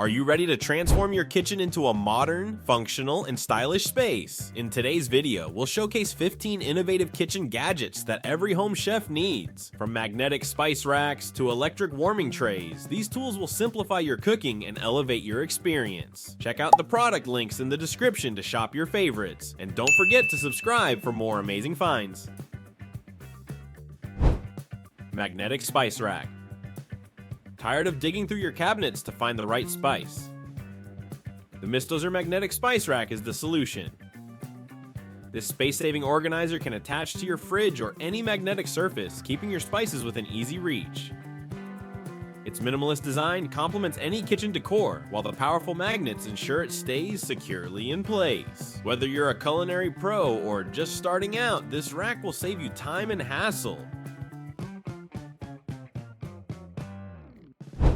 Are you ready to transform your kitchen into a modern, functional, and stylish space? In today's video, we'll showcase 15 innovative kitchen gadgets that every home chef needs. From magnetic spice racks to electric warming trays, these tools will simplify your cooking and elevate your experience. Check out the product links in the description to shop your favorites, and don't forget to subscribe for more amazing finds. Magnetic spice rack. Tired of digging through your cabinets to find the right spice? The Mystozer magnetic spice rack is the solution. This space-saving organizer can attach to your fridge or any magnetic surface, keeping your spices within easy reach. Its minimalist design complements any kitchen decor, while the powerful magnets ensure it stays securely in place. Whether you're a culinary pro or just starting out, this rack will save you time and hassle.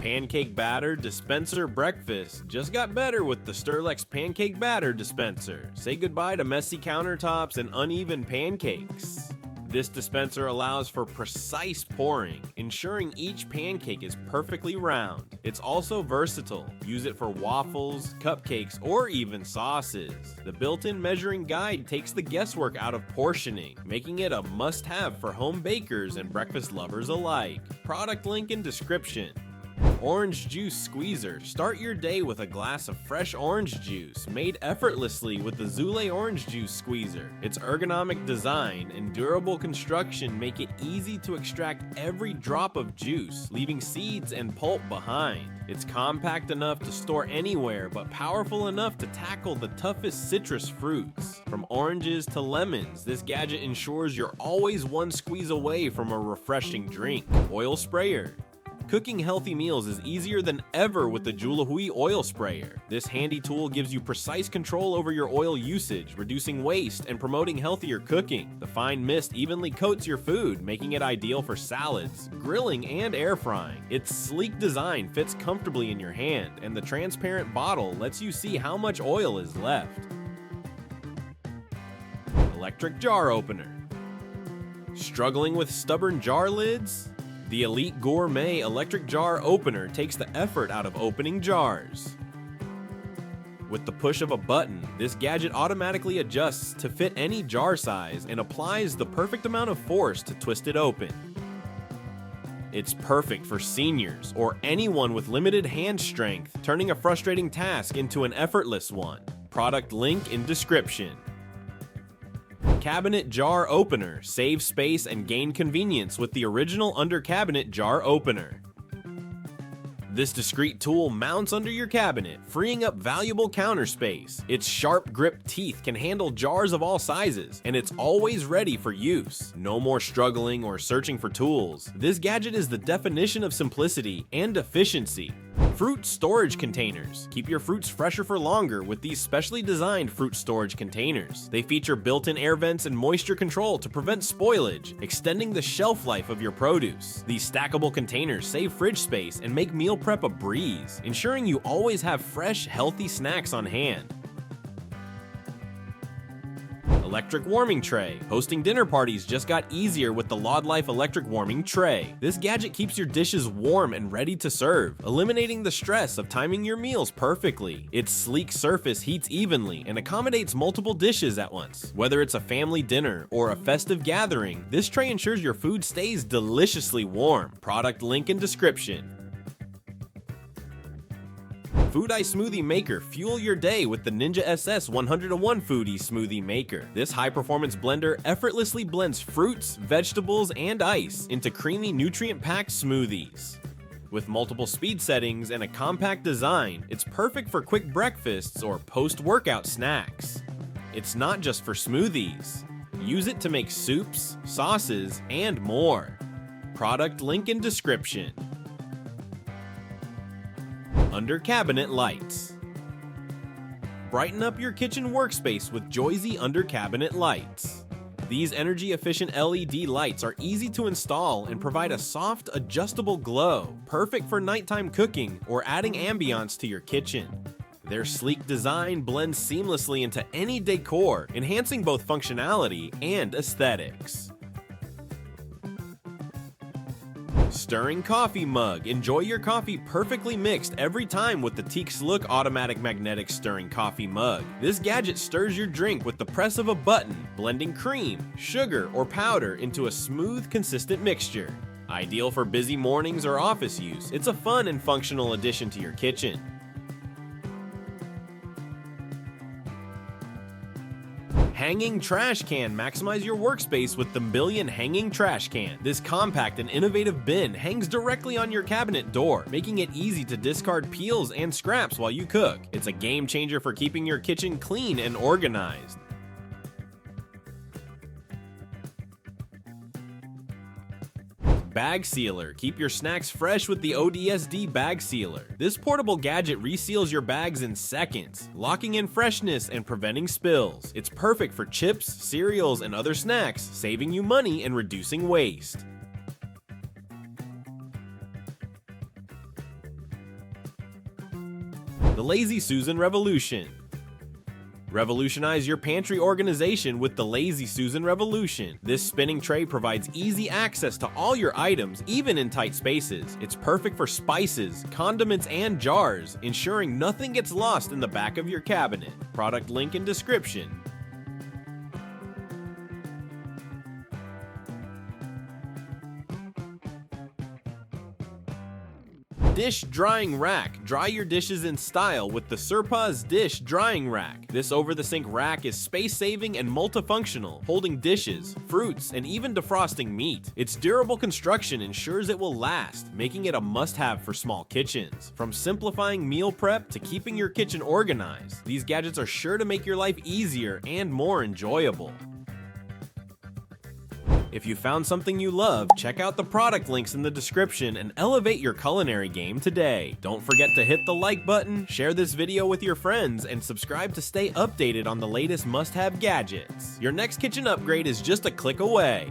Pancake batter dispenser breakfast just got better with the STIRLEX pancake batter dispenser. Say goodbye to messy countertops and uneven pancakes. This dispenser allows for precise pouring, ensuring each pancake is perfectly round. It's also versatile. Use it for waffles, cupcakes, or even sauces. The built-in measuring guide takes the guesswork out of portioning, making it a must-have for home bakers and breakfast lovers alike. Product link in description. Orange juice squeezer. Start your day with a glass of fresh orange juice, made effortlessly with the Zulay orange juice squeezer. Its ergonomic design and durable construction make it easy to extract every drop of juice, leaving seeds and pulp behind. It's compact enough to store anywhere, but powerful enough to tackle the toughest citrus fruits. From oranges to lemons, this gadget ensures you're always one squeeze away from a refreshing drink. Oil sprayer. Cooking healthy meals is easier than ever with the JULEHUI Oil Sprayer. This handy tool gives you precise control over your oil usage, reducing waste and promoting healthier cooking. The fine mist evenly coats your food, making it ideal for salads, grilling, and air frying. Its sleek design fits comfortably in your hand, and the transparent bottle lets you see how much oil is left. Electric jar opener. Struggling with stubborn jar lids? The Elite Gourmet electric jar opener takes the effort out of opening jars. With the push of a button, this gadget automatically adjusts to fit any jar size and applies the perfect amount of force to twist it open. It's perfect for seniors or anyone with limited hand strength, turning a frustrating task into an effortless one. Product link in description. Cabinet jar opener. Save space and gain convenience with the original under cabinet jar opener. This discreet tool mounts under your cabinet, freeing up valuable counter space. Its sharp grip teeth can handle jars of all sizes, and it's always ready for use. No more struggling or searching for tools. This gadget is the definition of simplicity and efficiency. Fruit storage containers. Keep your fruits fresher for longer with these specially designed fruit storage containers. They feature built-in air vents and moisture control to prevent spoilage, extending the shelf life of your produce. These stackable containers save fridge space and make meal prep a breeze, ensuring you always have fresh, healthy snacks on hand. Electric warming tray. Hosting dinner parties just got easier with the Laudlife electric warming tray. This gadget keeps your dishes warm and ready to serve, eliminating the stress of timing your meals perfectly. Its sleek surface heats evenly and accommodates multiple dishes at once. Whether it's a family dinner or a festive gathering, this tray ensures your food stays deliciously warm. Product link in description. Foodi Smoothie Maker. Fuel your day with the Ninja SS 101 Foodi Smoothie Maker. This high-performance blender effortlessly blends fruits, vegetables, and ice into creamy, nutrient-packed smoothies. With multiple speed settings and a compact design, it's perfect for quick breakfasts or post-workout snacks. It's not just for smoothies. Use it to make soups, sauces, and more. Product link in description. Under cabinet lights. Brighten up your kitchen workspace with Joyzy under cabinet lights. These energy-efficient LED lights are easy to install and provide a soft, adjustable glow, perfect for nighttime cooking or adding ambiance to your kitchen. Their sleek design blends seamlessly into any decor, enhancing both functionality and aesthetics. Stirring coffee mug. Enjoy your coffee perfectly mixed every time with the Txlook automatic magnetic stirring coffee mug. This gadget stirs your drink with the press of a button, blending cream, sugar, or powder into a smooth, consistent mixture. Ideal for busy mornings or office use, it's a fun and functional addition to your kitchen. Hanging trash can. Maximize your workspace with the Mbillion hanging trash can. This compact and innovative bin hangs directly on your cabinet door, making it easy to discard peels and scraps while you cook. It's a game changer for keeping your kitchen clean and organized. Bag Sealer. Keep your snacks fresh with the ODSD Bag Sealer. This portable gadget reseals your bags in seconds, locking in freshness and preventing spills. It's perfect for chips, cereals, and other snacks, saving you money and reducing waste. The Lazy Susan Revolution. Revolutionize your pantry organization with the Lazy Susan Revolution. This spinning tray provides easy access to all your items, even in tight spaces. It's perfect for spices, condiments, and jars, ensuring nothing gets lost in the back of your cabinet. Product link in description. Dish Drying Rack. Dry your dishes in style with the Surpahs Dish Drying Rack. This over-the-sink rack is space-saving and multifunctional, holding dishes, fruits, and even defrosting meat. Its durable construction ensures it will last, making it a must-have for small kitchens. From simplifying meal prep to keeping your kitchen organized, these gadgets are sure to make your life easier and more enjoyable. If you found something you love, check out the product links in the description and elevate your culinary game today. Don't forget to hit the like button, share this video with your friends, and subscribe to stay updated on the latest must-have gadgets. Your next kitchen upgrade is just a click away.